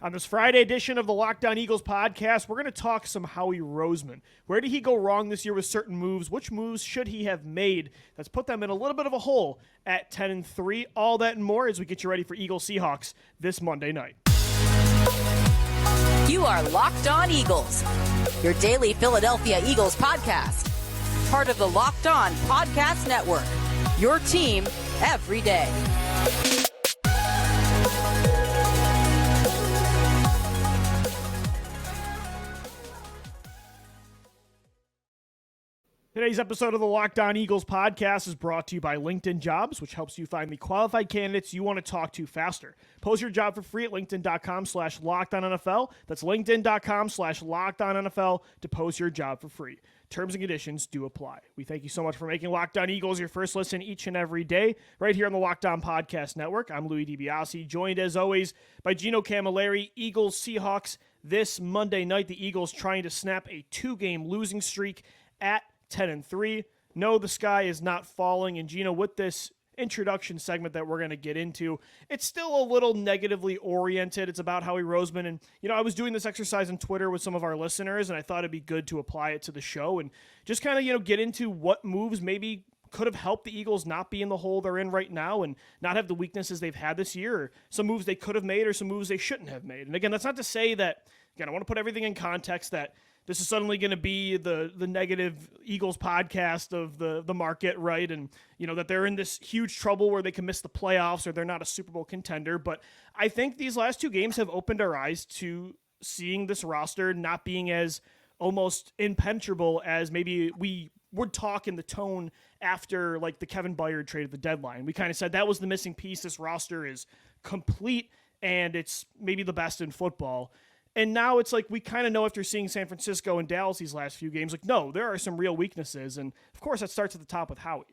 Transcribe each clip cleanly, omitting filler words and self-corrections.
On this Friday edition of the Locked On Eagles podcast, we're going to talk some Howie Roseman. Where did he go wrong this year with certain moves? Which moves should he have made that's put them in a little bit of a hole at 10-3? All that and more as we get you ready for Eagles Seahawks this Monday night. You are Locked On Eagles, your daily Philadelphia Eagles podcast. Part of the Locked On Podcast Network, your team every day. Today's episode of the Locked On Eagles podcast is brought to you by LinkedIn Jobs, which helps you find the qualified candidates you want to talk to faster. Post your job for free at linkedin.com/LockedOnNFL. That's linkedin.com/LockedOnNFL to post your job for free. Terms and conditions do apply. We thank you so much for making Locked On Eagles your first listen each and every day, right here on the Locked On Podcast Network. I'm Louis DiBiase, joined as always by Gino Camilleri. Eagles Seahawks this Monday night. The Eagles trying to snap a two-game losing streak at 10-3. No, the sky is not falling. And Gino, with this introduction segment that we're going to get into, it's still a little negatively oriented. It's about Howie Roseman. And, I was doing this exercise on Twitter with some of our listeners, and I thought it'd be good to apply it to the show and just kind of, get into what moves maybe could have helped the Eagles not be in the hole they're in right now and not have the weaknesses they've had this year, or some moves they could have made or some moves they shouldn't have made. And again, that's not to say that, I want to put everything in context that this is suddenly going to be the negative Eagles podcast of the market, right? And, that they're in this huge trouble where they can miss the playoffs or they're not a Super Bowl contender. But I think these last two games have opened our eyes to seeing this roster not being as almost impenetrable as maybe we would talk in the tone after like the Kevin Byard trade at the deadline. We kind of said that was the missing piece. This roster is complete and it's maybe the best in football. And now it's like we kind of know after seeing San Francisco and Dallas these last few games, like, no, there are some real weaknesses. And, of course, that starts at the top with Howie.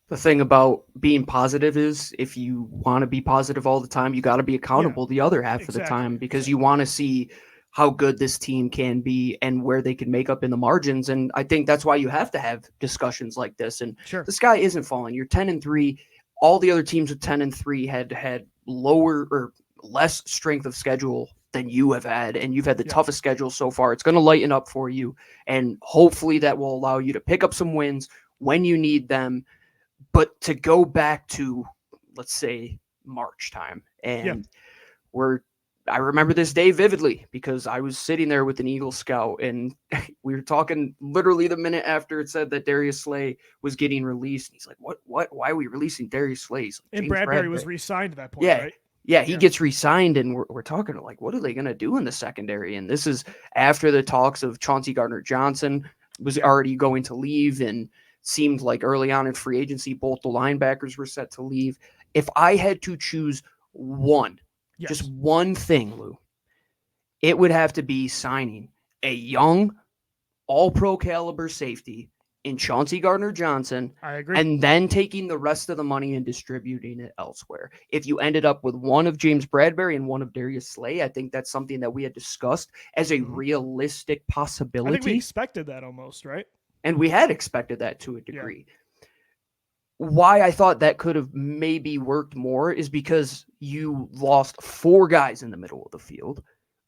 The thing about being positive is if you want to be positive all the time, you got to be accountable the other half of the time because you want to see how good this team can be and where they can make up in the margins. And I think that's why you have to have discussions like this. And the sky isn't falling. You're 10-3. All the other teams with 10-3 had lower or less strength of schedule than you have had, and you've had the toughest schedule so far. It's going to lighten up for you, and hopefully that will allow you to pick up some wins when you need them. But to go back to, let's say, March time, and I remember this day vividly because I was sitting there with an Eagle scout, and we were talking literally the minute after it said that Darius Slay was getting released. And he's like, "What? Why are we releasing Darius Slay?" Like, and Bradberry was re-signed at that point, right? Yeah, he gets re-signed, and we're talking like, what are they going to do in the secondary? And this is after the talks of Chauncey Gardner-Johnson was already going to leave, and seemed like early on in free agency, both the linebackers were set to leave. If I had to choose just one thing, Lou, it would have to be signing a young, all-pro caliber safety in Chauncey Gardner-Johnson, I agree, and then taking the rest of the money and distributing it elsewhere. If you ended up with one of James Bradberry and one of Darius Slay, I think that's something that we had discussed as a realistic possibility. I think we expected that almost, right? And we had expected that to a degree. Why I thought that could have maybe worked more is because you lost four guys in the middle of the field.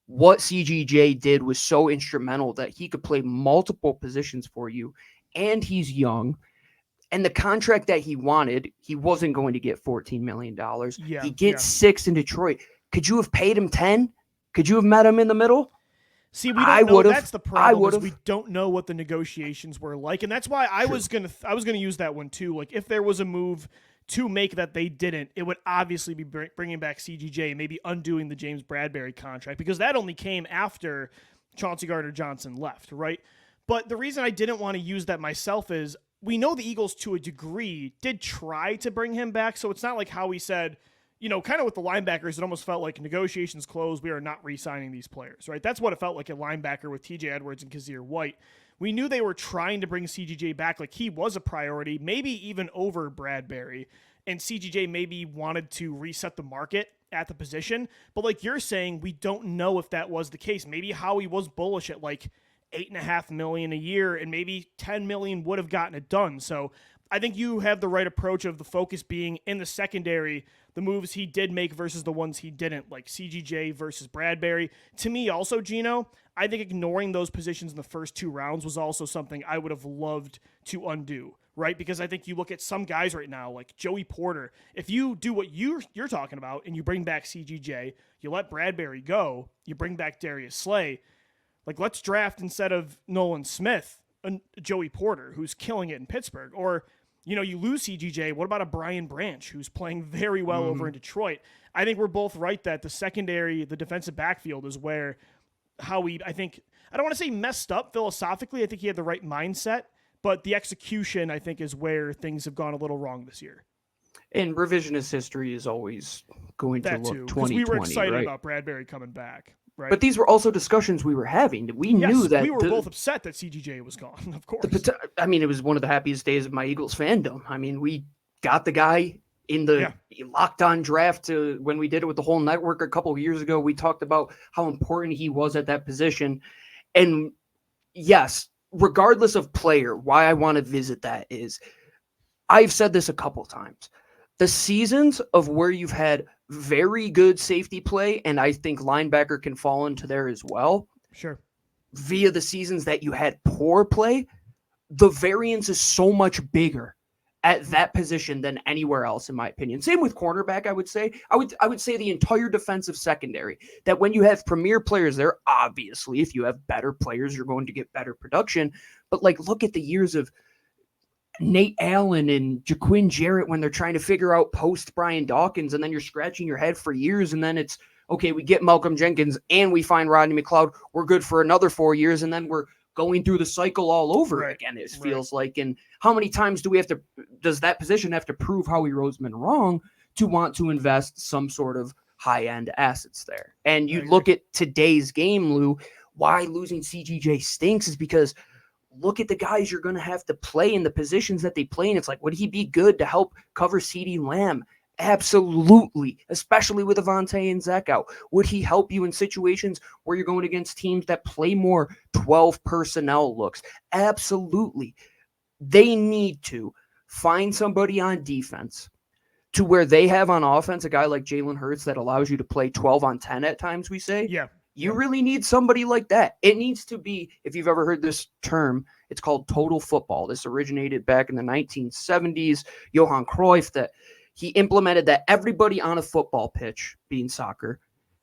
What CGJ did was so instrumental that he could play multiple positions for you. And he's young, and the contract that he wanted, he wasn't going to get $14 million. He gets 6 in Detroit. Could you have paid him 10? Could you have met him in the middle? See, we don't know. That's the problem. Is we don't know what the negotiations were like, and that's why I was gonna use that one too. Like, if there was a move to make that they didn't, it would obviously be bringing back CGJ, maybe undoing the James Bradberry contract, because that only came after Chauncey Gardner-Johnson left, right? But the reason I didn't want to use that myself is we know the Eagles, to a degree, did try to bring him back. So it's not like how we said, kind of with the linebackers, it almost felt like negotiations closed. We are not re-signing these players, right? That's what it felt like at linebacker with TJ Edwards and Kazir White. We knew they were trying to bring CGJ back. Like, he was a priority, maybe even over Bradberry. And CGJ maybe wanted to reset the market at the position. But like you're saying, we don't know if that was the case. Maybe Howie was bullish at like $8.5 million a year, and maybe $10 million would have gotten it done. So I think you have the right approach of the focus being in the secondary, the moves he did make versus the ones he didn't, like CGJ versus Bradberry. To me also, Gino, I think ignoring those positions in the first 2 rounds was also something I would have loved to undo, right? Because I think you look at some guys right now, like Joey Porter, if you do what you're talking about and you bring back CGJ, you let Bradberry go, you bring back Darius Slay, like let's draft instead of Nolan Smith, Joey Porter, who's killing it in Pittsburgh. Or, you lose CGJ, what about a Brian Branch, who's playing very well over in Detroit? I think we're both right that the secondary, the defensive backfield is where Howie, I don't want to say messed up philosophically. I think he had the right mindset, but the execution, I think, is where things have gone a little wrong this year. And revisionist history is always going to look 2020, we were excited right? about Bradberry coming back. Right. But these were also discussions we were having. We knew that we were both upset that CGJ was gone, of course. It was one of the happiest days of my Eagles fandom. We got the guy in the locked on draft when we did it with the whole network a couple of years ago. We talked about how important he was at that position. And yes, regardless of player, why I want to visit that is I've said this a couple times. The seasons of where you've had very good safety play, and I think linebacker can fall into there as well. Sure. Via the seasons that you had poor play, the variance is so much bigger at that position than anywhere else, in my opinion. Same with cornerback, I would say. I would say the entire defensive secondary, that when you have premier players there, obviously, if you have better players, you're going to get better production. But look at the years of Nate Allen and Jaquin Jarrett when they're trying to figure out post Brian Dawkins, and then you're scratching your head for years, and then it's, okay, we get Malcolm Jenkins and we find Rodney McLeod, we're good for another 4 years, and then we're going through the cycle all over again, it feels like. And how many times does that position have to prove Howie Roseman wrong to want to invest some sort of high-end assets there? And you look at today's game, Lou, why losing CGJ stinks is because look at the guys you're going to have to play in the positions that they play in. It's like, would he be good to help cover CeeDee Lamb? Absolutely, especially with Avonte and Zach out. Would he help you in situations where you're going against teams that play more 12 personnel looks? Absolutely. They need to find somebody on defense to where they have on offense a guy like Jalen Hurts that allows you to play 12 on 10 at times, we say. Yeah. You really need somebody like that. It needs to be, if you've ever heard this term, it's called total football. This originated back in the 1970s. Johan Cruyff, that he implemented that everybody on a football pitch, being soccer,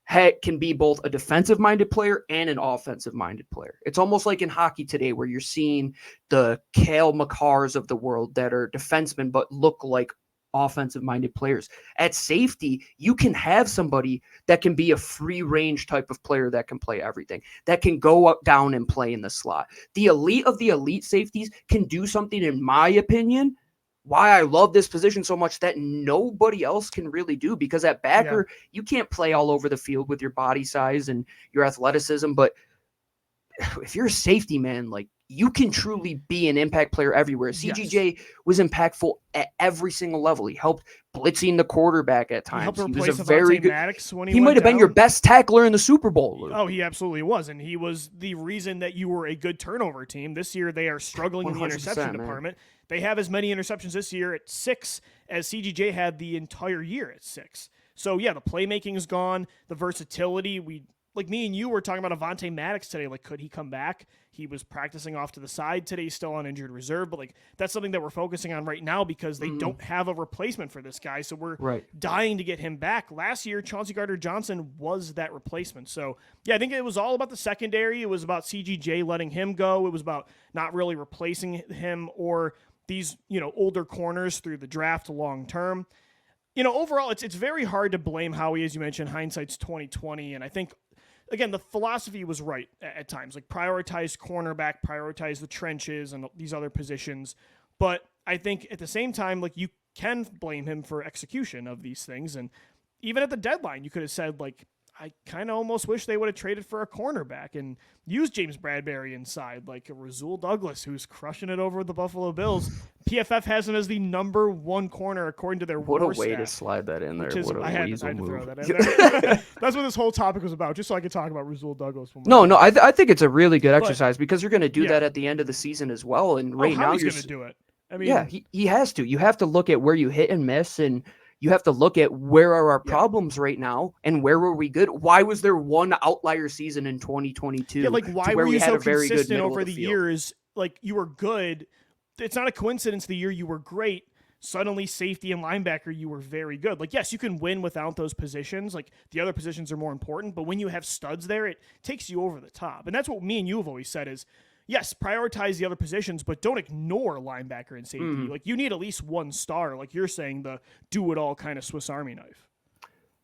can be both a defensive-minded player and an offensive-minded player. It's almost like in hockey today where you're seeing the Cale Makars of the world that are defensemen but look like offensive-minded players. At safety, you can have somebody that can be a free-range type of player that can play everything, that can go up, down, and play in the slot. The elite of the elite safeties can do something, in my opinion, why I love this position so much, that nobody else can really do, because at backer, you can't play all over the field with your body size and your athleticism, but if you're a safety, man, you can truly be an impact player everywhere. CGJ was impactful at every single level. He helped blitzing the quarterback at times. He was a very good. He might have been your best tackler in the Super Bowl, Luke. Oh, he absolutely was, and he was the reason that you were a good turnover team. This year, they are struggling in the interception department. They have as many interceptions this year at 6 as CGJ had the entire year at 6. So yeah, the playmaking is gone. The versatility, me and you were talking about Avonte Maddox today. Could he come back? He was practicing off to the side today. He's still on injured reserve, but that's something that we're focusing on right now because they don't have a replacement for this guy. So we're dying to get him back. Last year, Chauncey Gardner-Johnson was that replacement. So yeah, I think it was all about the secondary. It was about CGJ letting him go. It was about not really replacing him or these, older corners through the draft long term. Overall, it's very hard to blame Howie, as you mentioned. Hindsight's 2020, and I think, again, the philosophy was right at times. Prioritize cornerback, prioritize the trenches and these other positions. But I think at the same time, you can blame him for execution of these things. And even at the deadline, you could have said, I kind of almost wish they would have traded for a cornerback and used James Bradberry inside, like a Rasul Douglas, who's crushing it over the Buffalo Bills. PFF has him as the number 1 corner according to their What a WAR way stat, to slide that in there. What a I had weasel to move. throw that in there. That's what this whole topic was about, just so I could talk about Rasul Douglas. No, I think it's a really good exercise because you're going to do that at the end of the season as well. And right now he's going to do it. I mean, yeah, he has to. You have to look at where you hit and miss, and you have to look at where are our problems right now and where were we good. Why was there one outlier season in 2022? Yeah, like why were we you had so a very good consistent middle over of the field? years? Like you were good. It's not a coincidence the year you were great. Suddenly safety and linebacker, you were very good. Like, yes, you can win without those positions. Like the other positions are more important, but when you have studs there, it takes you over the top. And that's what me and you have always said is, yes, prioritize the other positions, but don't ignore linebacker and safety. Like you need at least one star, like you're saying, the do-it-all kind of Swiss Army knife.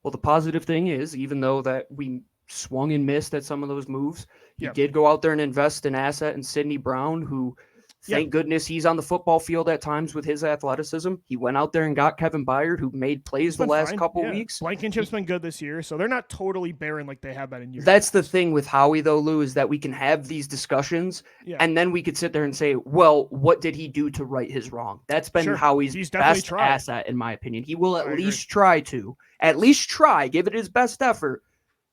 Well, the positive thing is, even though that we swung and missed at some of those moves, he did go out there and invest an asset in Sydney Brown, who thank goodness he's on the football field at times with his athleticism. He went out there and got Kevin Byard, who made plays the last couple weeks. Blankenship's been good this year, so they're not totally barren like they have been in years. That's the thing with Howie, though, Lou, is that we can have these discussions, and then we could sit there and say, well, what did he do to right his wrong? That's been Howie's best asset, in my opinion. He will at least try, give it his best effort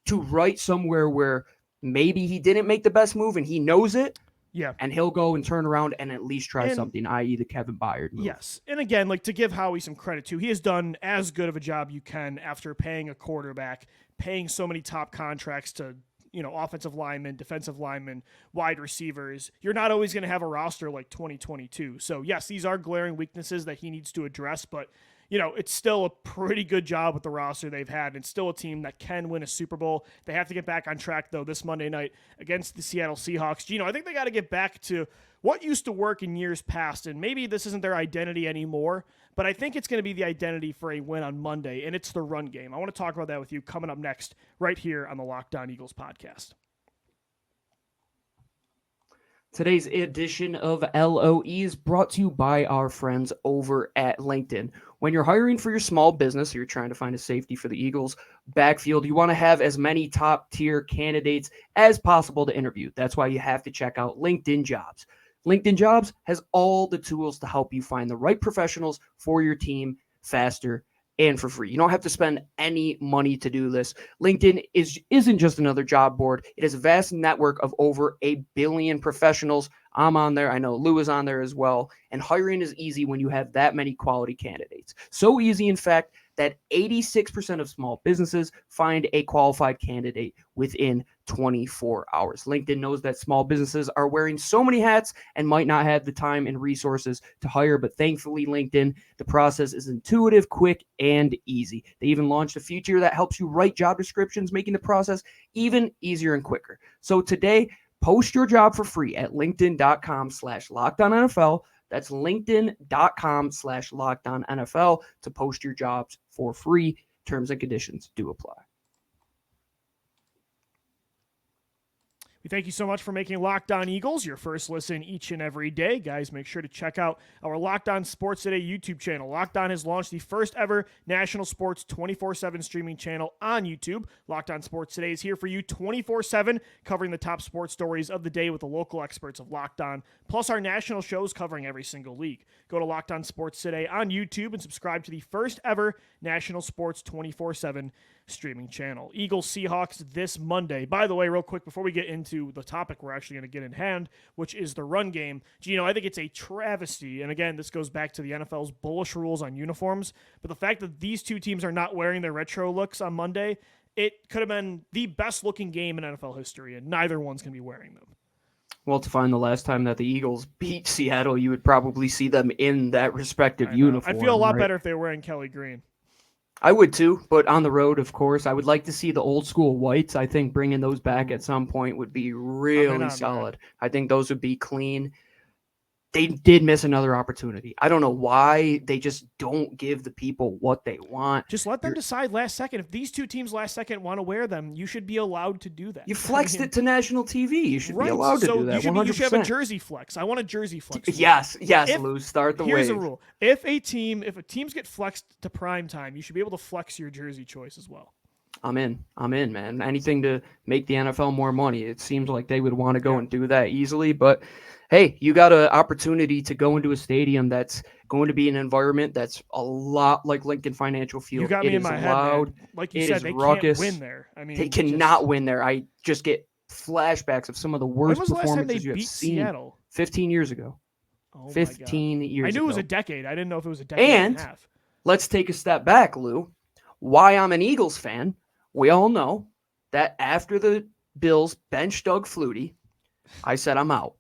to right somewhere where maybe he didn't make the best move and he knows it. Yeah. And he'll go and turn around and at least try something, i.e. the Kevin Byard move. Yes. And again, like to give Howie some credit too, he has done as good of a job you can after paying a quarterback, paying so many top contracts to, offensive linemen, defensive linemen, wide receivers. You're not always going to have a roster like 2022. So yes, these are glaring weaknesses that he needs to address, but it's still a pretty good job with the roster they've had. It's still a team that can win a Super Bowl. They have to get back on track, though, this Monday night against the Seattle Seahawks. I think they got to get back to what used to work in years past, and maybe this isn't their identity anymore, but I think it's going to be the identity for a win on Monday, and it's the run game. I want to talk about that with you coming up next right here on the Locked On Eagles podcast. Today's edition of LOE is brought to you by our friends over at LinkedIn. When you're hiring for your small business or you're trying to find a safety for the Eagles backfield, you want to have as many top-tier candidates as possible to interview. That's why you have to check out LinkedIn Jobs. LinkedIn Jobs has all the tools to help you find the right professionals for your team faster and for free. You don't have to spend any money to do this. LinkedIn isn't just another job board. It is a vast network of over 1 billion professionals. I'm on there. I know Lou is on there as well. And hiring is easy when you have that many quality candidates. So easy, in fact, that 86% of small businesses find a qualified candidate within 24 hours. LinkedIn knows that small businesses are wearing so many hats and might not have the time and resources to hire, but thankfully LinkedIn, the process is intuitive, quick, and easy. They even launched a feature that helps you write job descriptions, making the process even easier and quicker. So today, post your job for free at linkedin.com/LockedOnNFL. That's linkedin.com/LockedOnNFL to post your jobs for free. Terms and conditions do apply. We thank you so much for making Locked On Eagles your first listen each and every day. Guys, make sure to check out our Locked On Sports Today YouTube channel. Locked On has launched the first ever national sports 24/7 streaming channel on YouTube. Locked On Sports Today is here for you 24/7, covering the top sports stories of the day with the local experts of Locked On, plus our national shows covering every single league. Go to Locked On Sports Today on YouTube and subscribe to the first ever national sports 24/7 streaming channel. Eagles Seahawks this Monday. By the way, real quick, before we get into the topic we're actually going to get in hand, which is the run game, I think it's a travesty. And again, this goes back to the NFL's bullish rules on uniforms. But the fact that these two teams are not wearing their retro looks on Monday, it could have been the best looking game in NFL history, and neither one's going to be wearing them. Well, to find the last time that the Eagles beat Seattle, you would probably see them in that respective uniform. I'd feel a lot better if they were wearing Kelly Green. I would too, but on the road, of course. I would like to see the old school whites. I think bringing those back at some point would be really solid. I think those would be clean. They did miss another opportunity. I don't know why they just don't give the people what they want. Just let them decide last second. If these two teams last second want to wear them, you should be allowed to do that. You flexed it to national TV. You should be allowed to do that. 100%. You should have a jersey flex. I want a jersey flex. Yes, Lou, start the wave. Here's a rule. If teams get flexed to prime time, you should be able to flex your jersey choice as well. I'm in, man. Anything to make the NFL more money. It seems like they would want to go and do that easily, but hey, you got an opportunity to go into a stadium that's going to be an environment that's a lot like Lincoln Financial Field. You got me in my head, man. Like you said, they can't win there. I mean, they cannot win there. I just get flashbacks of some of the worst performances you have seen. Seattle? 15 years ago. Oh 15 years I knew ago. it was a decade. I didn't know if it was a decade and a half. Let's take a step back, Lou. Why I'm an Eagles fan, we all know that after the Bills benched Doug Flutie, I said I'm out.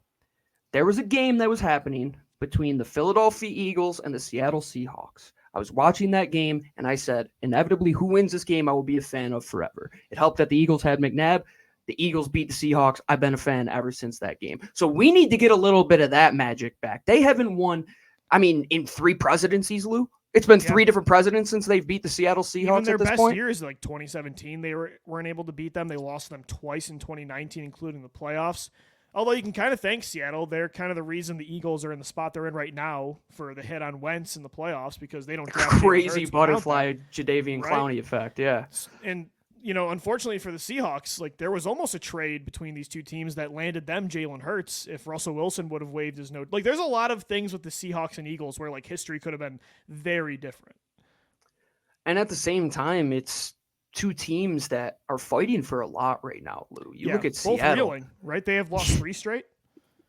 There was a game that was happening between the Philadelphia Eagles and the Seattle Seahawks. I was watching that game, and I said, inevitably, who wins this game I will be a fan of forever. It helped that the Eagles had McNabb. The Eagles beat the Seahawks. I've been a fan ever since that game. So we need to get a little bit of that magic back. They haven't won, in 3 presidencies, Lou. It's been 3 different presidents since they've beat the Seattle Seahawks Even at this their point. best years, like 2017, they weren't able to beat them. They lost them twice in 2019, including the playoffs. Although you can kind of thank Seattle. They're kind of the reason the Eagles are in the spot they're in right now for the hit on Wentz in the playoffs because they don't draft Crazy butterfly Jadeveon Clowney effect, yeah. And, unfortunately for the Seahawks, like there was almost a trade between these two teams that landed them Jalen Hurts if Russell Wilson would have waived his note. Like there's a lot of things with the Seahawks and Eagles where like history could have been very different. And at the same time, it's 2 teams that are fighting for a lot right now, Lou. You look at both Seattle. reeling, right? They have lost 3 straight.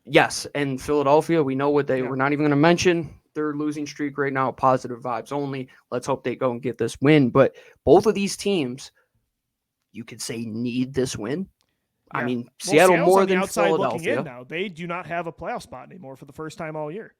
Yes, and Philadelphia, we know what they were not even going to mention. Their losing streak right now, positive vibes only. Let's hope they go and get this win. But both of these teams, you could say, need this win. Yeah. Seattle Seattle's more on the than outside looking Philadelphia. in now. They do not have a playoff spot anymore for the first time all year.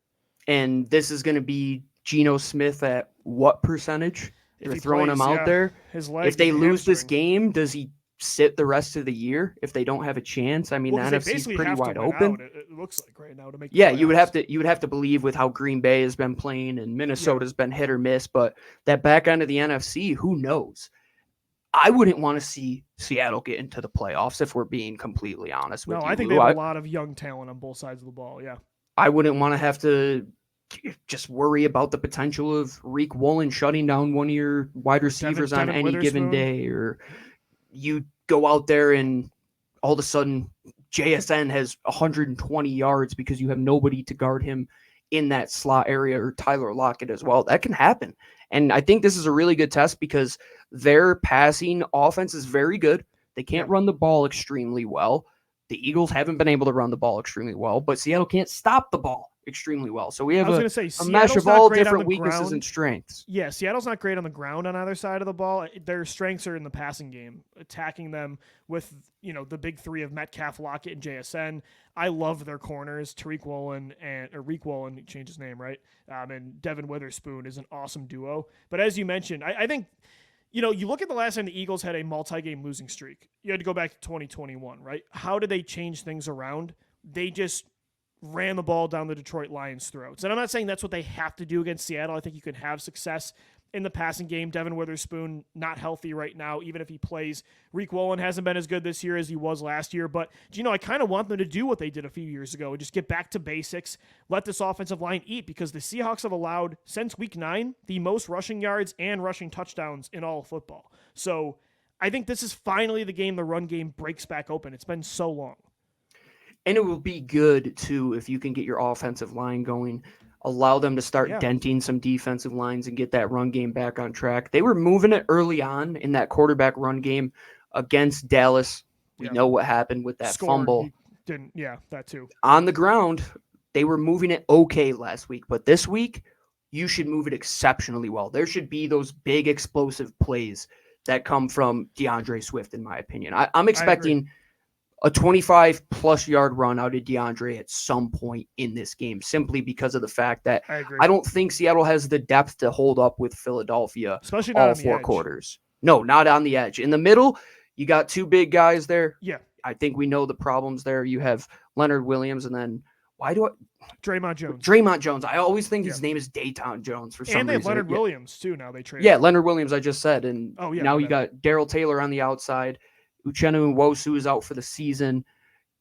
And this is going to be Geno Smith at what percentage? They're throwing him out there. His leg, if they lose this game, does he sit the rest of the year if they don't have a chance? The NFC's pretty wide open. It looks like right now to make. You would have to believe with how Green Bay has been playing and Minnesota's been hit or miss, but that back end of the NFC, who knows? I wouldn't want to see Seattle get into the playoffs if we're being completely honest with you. I think they have a lot of young talent on both sides of the ball. Yeah, I wouldn't want to have to just worry about the potential of Reek Woolen shutting down one of your wide receivers on any given day, or you go out there and all of a sudden JSN has 120 yards because you have nobody to guard him in that slot area, or Tyler Lockett as well. That can happen. And I think this is a really good test because their passing offense is very good. They can't run the ball extremely well. The Eagles haven't been able to run the ball extremely well, but Seattle can't stop the ball extremely well. So we have a mesh of all different weaknesses and strengths. Yeah, Seattle's not great on the ground on either side of the ball. Their strengths are in the passing game, attacking them with, the big 3 of Metcalf, Lockett, and JSN. I love their corners. Reek Woolen, he changed his name, right? And Devin Witherspoon is an awesome duo. But as you mentioned, I think, you look at the last time the Eagles had a multi-game losing streak. You had to go back to 2021, right? How did they change things around? They just ran the ball down the Detroit Lions' throats. And I'm not saying that's what they have to do against Seattle. I think you can have success in the passing game. Devin Witherspoon, not healthy right now, even if he plays. Reek Woolen hasn't been as good this year as he was last year. But, I kind of want them to do what they did a few years ago and just get back to basics, let this offensive line eat, because the Seahawks have allowed, since week 9, the most rushing yards and rushing touchdowns in all of football. So I think this is finally the game the run game breaks back open. It's been so long. And it will be good, too, if you can get your offensive line going, allow them to start denting some defensive lines and get that run game back on track. They were moving it early on in that quarterback run game against Dallas. We know what happened with that fumble. That too. On the ground, they were moving it okay last week, but this week, you should move it exceptionally well. There should be those big explosive plays that come from DeAndre Swift, in my opinion. I'm expecting a 25-plus yard run out of DeAndre at some point in this game, simply because of the fact that I don't think Seattle has the depth to hold up with Philadelphia, especially not all 4 quarters. No, not on the edge. In the middle, you got 2 big guys there. Yeah. I think we know the problems there. You have Leonard Williams, and then Draymond Jones. Draymond Jones. I always think his name is Dayton Jones for some reason. And they have Leonard Williams, too, now they traded. Yeah, Leonard Williams, I just said. And now you got Darrell Taylor on the outside. Uchenna Nwosu is out for the season.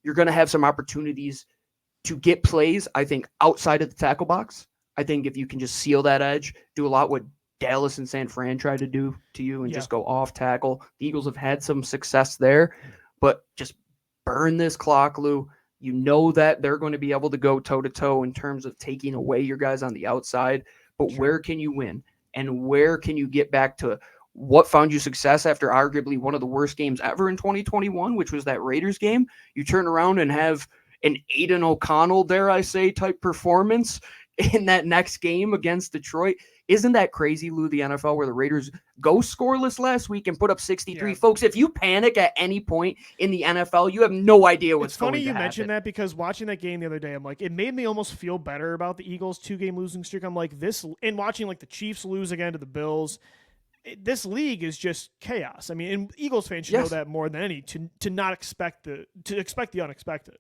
You're going to have some opportunities to get plays, I think, outside of the tackle box. I think if you can just seal that edge, do a lot what Dallas and San Fran tried to do to you and just go off tackle. The Eagles have had some success there, but just burn this clock, Lou. You know that they're going to be able to go toe-to-toe in terms of taking away your guys on the outside, but where can you win? And where can you get back to what found you success after arguably one of the worst games ever in 2021, which was that Raiders game? You turn around and have an Aiden O'Connell, dare I say, type performance in that next game against Detroit. Isn't that crazy, Lou, the NFL, where the Raiders go scoreless last week and put up 63? Folks, if you panic at any point in the NFL, you have no idea what's going to happen. It's funny you mentioned that, because watching that game the other day, I'm like, it made me almost feel better about the Eagles' 2-game losing streak. I'm like, and watching like the Chiefs lose again to the Bills, this league is just chaos. I mean, and Eagles fans should know that more than any, to not expect the unexpected.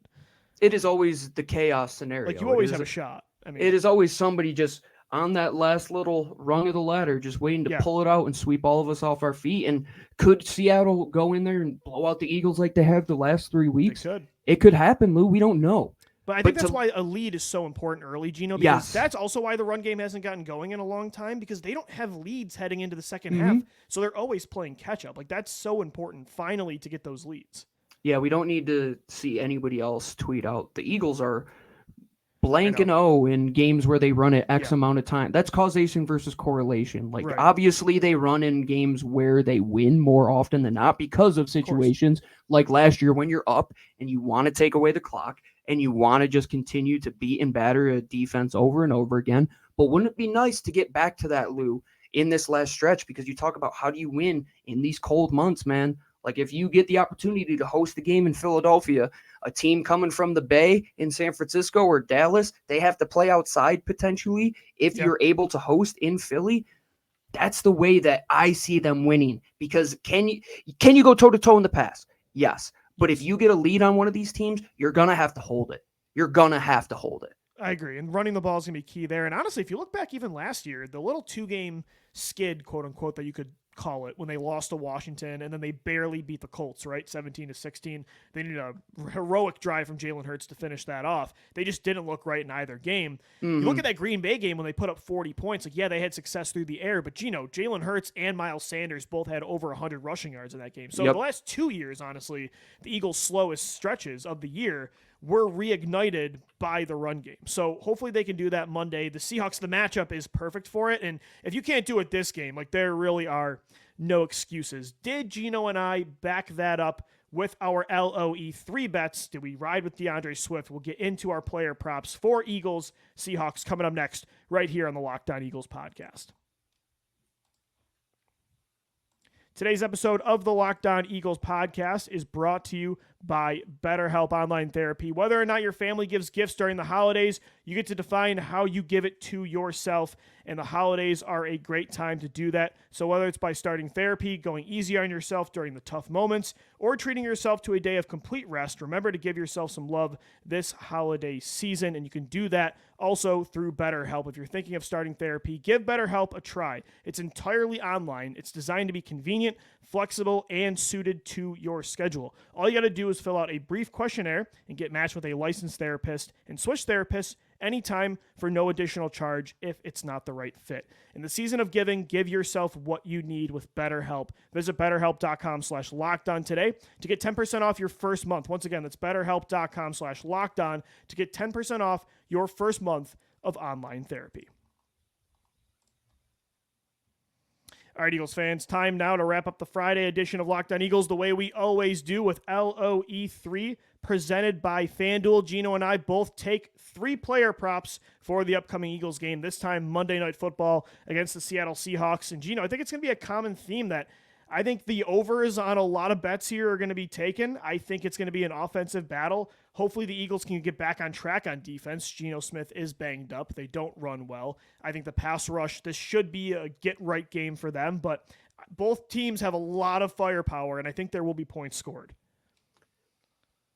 It is always the chaos scenario. Like, you always have a shot. I mean, it is always somebody just on that last little rung of the ladder, just waiting to pull it out and sweep all of us off our feet. And could Seattle go in there and blow out the Eagles like they have the last 3 weeks? They could. It could happen, Lou. We don't know. But I think that's why a lead is so important early, Gino, because that's also why the run game hasn't gotten going in a long time, because they don't have leads heading into the second half. So they're always playing catch up. Like, that's so important finally to get those leads. Yeah, we don't need to see anybody else tweet out the Eagles are blank and O in games where they run it X amount of time. That's causation versus correlation. Like, obviously they run in games where they win more often than not because of situations like last year when you're up and you want to take away the clock and you want to just continue to beat and batter a defense over and over again. But wouldn't it be nice to get back to that, Lou, in this last stretch? Because you talk about how do you win in these cold months, man. Like, if you get the opportunity to host a game in Philadelphia, a team coming from the Bay in San Francisco or Dallas, they have to play outside potentially. If you're able to host in Philly, that's the way that I see them winning. Because can you go toe-to-toe in the pass? Yes. But if you get a lead on one of these teams, you're going to have to hold it. You're going to have to hold it. I agree. And running the ball is going to be key there. And honestly, if you look back even last year, the little 2-game skid, quote unquote, that you could call it, when they lost to Washington and then they barely beat the Colts, right? 17-16. They needed a heroic drive from Jalen Hurts to finish that off. They just didn't look right in either game. You look at that Green Bay game when they put up 40 points. Like, they had success through the air, but Gino, Jalen Hurts and Miles Sanders both had over 100 rushing yards in that game. So the last 2 years, honestly, the Eagles' slowest stretches of the year were reignited by the run game. So hopefully they can do that Monday. The Seahawks, the matchup is perfect for it. And if you can't do it this game, like, there really are no excuses. Did Gino and I back that up with our LOE 3 bets? Did we ride with DeAndre Swift? We'll get into our player props for Eagles, Seahawks coming up next right here on the Locked On Eagles podcast. Today's episode of the Locked On Eagles podcast is brought to you by BetterHelp Online Therapy. Whether or not your family gives gifts during the holidays, you get to define how you give it to yourself, and the holidays are a great time to do that. So whether it's by starting therapy, going easy on yourself during the tough moments, or treating yourself to a day of complete rest, remember to give yourself some love this holiday season, and you can do that also through BetterHelp. If you're thinking of starting therapy, give BetterHelp a try. It's entirely online. It's designed to be convenient, flexible, and suited to your schedule. All you got to do is fill out a brief questionnaire and get matched with a licensed therapist, and switch therapists anytime for no additional charge if it's not the right fit. In the season of giving, give yourself what you need with BetterHelp. Visit BetterHelp.com/LockedOn today to get 10% off your first month. Once again, that's BetterHelp.com/LockedOn to get 10% off your first month of online therapy. All right, Eagles fans, time now to wrap up the Friday edition of Locked On Eagles the way we always do, with LOE3 presented by FanDuel. Gino and I both take 3 player props for the upcoming Eagles game, this time Monday Night Football against the Seattle Seahawks. And Gino, I think it's going to be a common theme that I think the overs on a lot of bets here are going to be taken. I think it's going to be an offensive battle. Hopefully the Eagles can get back on track on defense. Geno Smith is banged up. They don't run well. I think the pass rush, this should be a get-right game for them, but both teams have a lot of firepower, and I think there will be points scored.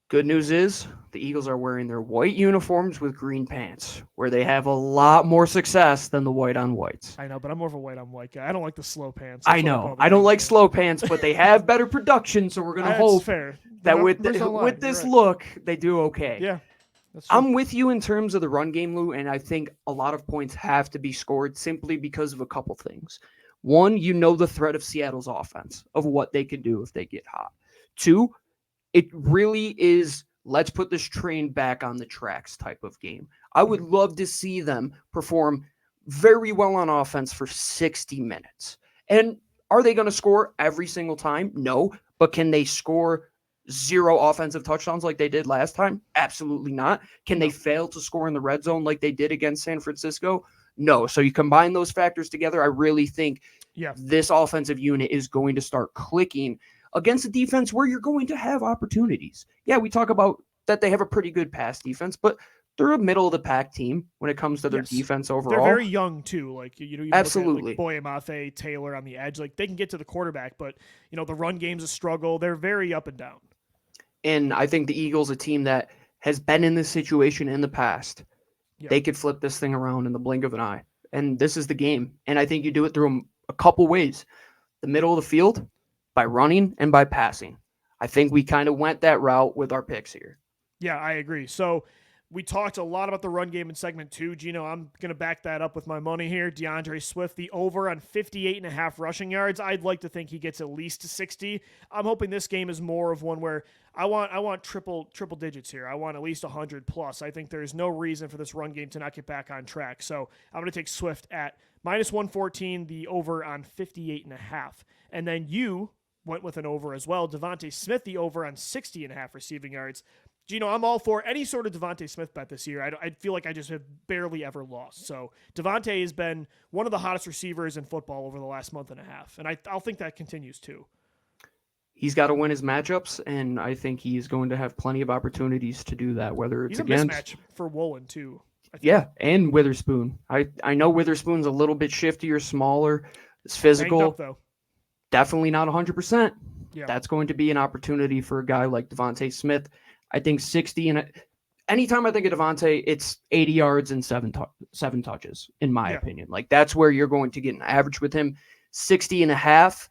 Good news is the Eagles are wearing their white uniforms with green pants, where they have a lot more success than the white on whites. I know, but I'm more of a white on white guy. I don't like the slow pants. I know. I don't like slow pants, but they have better production, so we're going to hope that with this look, they do okay. Yeah. I'm with you in terms of the run game, Lou, and I think a lot of points have to be scored simply because of a couple things. One, the threat of Seattle's offense, of what they can do if they get hot. 2, it really is, let's put this train back on the tracks type of game. I would love to see them perform very well on offense for 60 minutes. And are they going to score every single time? No. But can they score 0 offensive touchdowns like they did last time? Absolutely not. Can they fail to score in the red zone like they did against San Francisco? No. So you combine those factors together, I really think this offensive unit is going to start clicking against a defense where you're going to have opportunities. Yeah, we talk about that they have a pretty good pass defense, but they're a middle-of-the-pack team when it comes to their defense overall. They're very young, too. Like, you absolutely. Look at, like, Boye Mafe, Taylor on the edge. Like, they can get to the quarterback, but, the run game's a struggle. They're very up and down. And I think the Eagles, a team that has been in this situation in the past, they could flip this thing around in the blink of an eye. And this is the game. And I think you do it through a couple ways. The middle of the field, by running and by passing. I think we kind of went that route with our picks here. Yeah, I agree. So we talked a lot about the run game in segment 2. Gino, I'm going to back that up with my money here. DeAndre Swift, the over on 58.5 rushing yards. I'd like to think he gets at least 60. I'm hoping this game is more of one where I want triple digits here. I want at least 100 plus. I think there's no reason for this run game to not get back on track. So I'm going to take Swift at minus 114, the over on 58.5. And then you went with an over as well. Devontae Smith, the over on 60.5 receiving yards. Gino, I'm all for any sort of Devontae Smith bet this year. I feel like I just have barely ever lost. So Devontae has been one of the hottest receivers in football over the last month and a half, and I'll think that continues too. He's got to win his matchups, and I think he's going to have plenty of opportunities to do that, whether it's against... He's a mismatch for Woolen too. Yeah, and Witherspoon. I know Witherspoon's a little bit shiftier, smaller, it's physical. Banged up, though. Definitely not 100%. Yeah. That's going to be an opportunity for a guy like Devontae Smith. I think 60, and anytime I think of Devontae, it's 80 yards and seven touches, in my opinion. Like, that's where you're going to get an average with him. 60.5,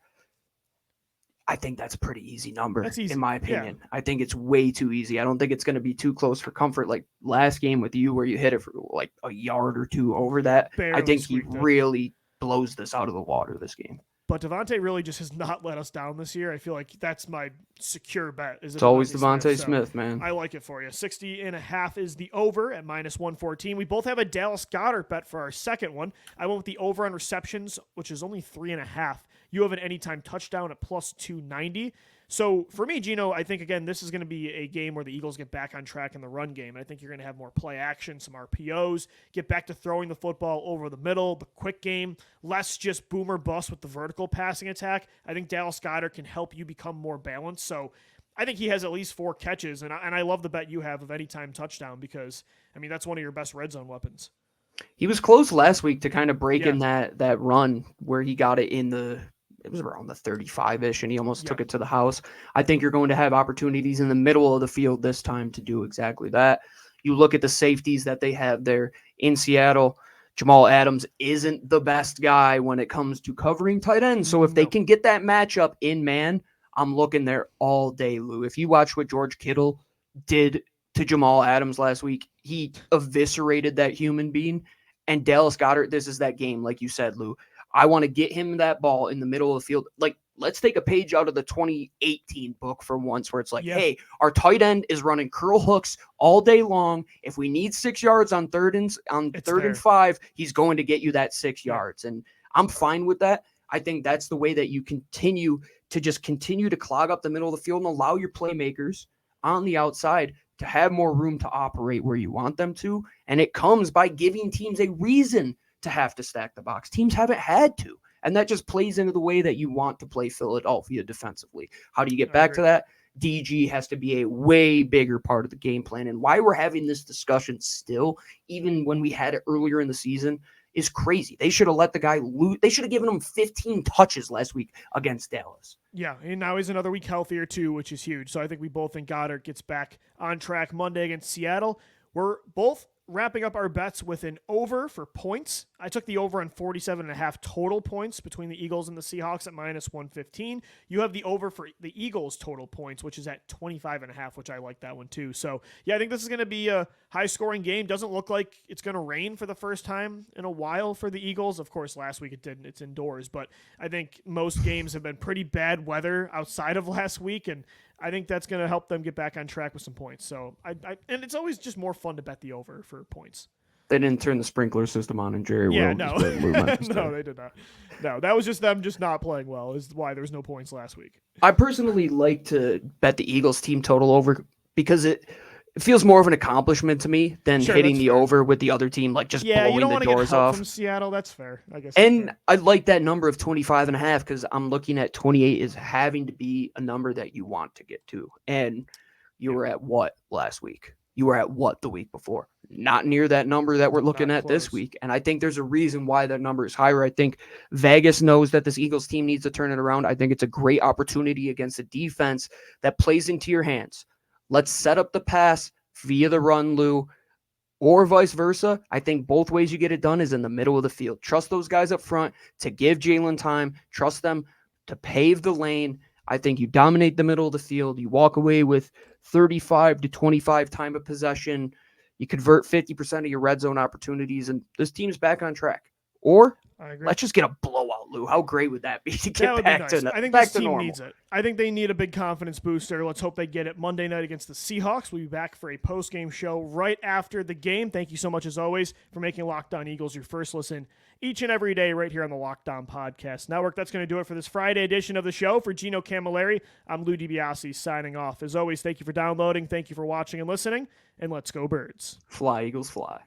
I think that's a pretty easy number, in my opinion. Yeah. I think it's way too easy. I don't think it's going to be too close for comfort like last game with you where you hit it for like a yard or two over that. Barely. I think he really blows this out of the water this game. But Devontae really just has not let us down this year. I feel like that's my secure bet. It's always Devontae Smith, man. I like it for you. 60.5 is the over at minus 114. We both have a Dallas Goedert bet for our second one. I went with the over on receptions, which is only 3.5. You have an anytime touchdown at plus 290. So for me, Gino, I think, again, this is going to be a game where the Eagles get back on track in the run game. I think you're going to have more play action, some RPOs, get back to throwing the football over the middle, the quick game, less just boomer bust with the vertical passing attack. I think Dallas Goedert can help you become more balanced. So I think he has at least 4 catches, and I love the bet you have of anytime touchdown because, I mean, that's one of your best red zone weapons. He was close last week to kind of break in that run where he got it it was around the 35-ish, and he almost took it to the house. I think you're going to have opportunities in the middle of the field this time to do exactly that. You look at the safeties that they have there in Seattle. Jamal Adams isn't the best guy when it comes to covering tight ends. So if they can get that matchup in man, I'm looking there all day, Lou. If you watch what George Kittle did to Jamal Adams last week, he eviscerated that human being. And Dallas Goedert, this is that game, like you said, Lou. I want to get him that ball in the middle of the field. Like, let's take a page out of the 2018 book for once where it's like, hey, our tight end is running curl hooks all day long. If we need 6 yards on third and 5, he's going to get you that 6 yards. And I'm fine with that. I think that's the way that you continue to clog up the middle of the field and allow your playmakers on the outside to have more room to operate where you want them to. And it comes by giving teams a reason to have to stack the box. Teams haven't had to. And that just plays into the way that you want to play Philadelphia defensively. How do you get back to that? DG has to be a way bigger part of the game plan. And why we're having this discussion still, even when we had it earlier in the season, is crazy. They should have let the guy lose. They should have given him 15 touches last week against Dallas. Yeah, and now he's another week healthier too, which is huge. So I think we both think Goddard gets back on track Monday against Seattle. We're both wrapping up our bets with an over for points. I took the over on 47.5 total points between the Eagles and the Seahawks at minus 115. You have the over for the Eagles total points, which is at 25.5, which I like that one too. So yeah, I think this is going to be a high scoring game. Doesn't look like it's going to rain for the first time in a while for the Eagles. Of course, last week it didn't. It's indoors, but I think most games have been pretty bad weather outside of last week, and I think that's going to help them get back on track with some points. So and it's always just more fun to bet the over for points. They didn't turn the sprinkler system on in Jerry World. No. No, they did not. No, that was just them just not playing well is why there was no points last week. I personally like to bet the Eagles team total over because it feels more of an accomplishment to me than hitting the over with the other team, like just blowing you don't the want doors to get help off. from Seattle, that's fair. I guess. And I like that number of 25.5 because I'm looking at 28 is having to be a number that you want to get to. And you were at what last week? You were at what the week before? Not near that number that we're looking at this week. And I think there's a reason why that number is higher. I think Vegas knows that this Eagles team needs to turn it around. I think it's a great opportunity against a defense that plays into your hands. Let's set up the pass via the run, Lou, or vice versa. I think both ways you get it done is in the middle of the field. Trust those guys up front to give Jalen time. Trust them to pave the lane. I think you dominate the middle of the field. You walk away with 35 to 25 time of possession. You convert 50% of your red zone opportunities, and this team's back on track. Or let's just get a blowout, Lou. How great would that be to get back to normal? I think this team needs it. I think they need a big confidence booster. Let's hope they get it Monday night against the Seahawks. We'll be back for a post-game show right after the game. Thank you so much, as always, for making Locked On Eagles your first listen each and every day right here on the Locked On Podcast Network. That's going to do it for this Friday edition of the show. For Gino Camilleri, I'm Lou DiBiase signing off. As always, thank you for downloading, thank you for watching and listening, and let's go Birds. Fly, Eagles, fly.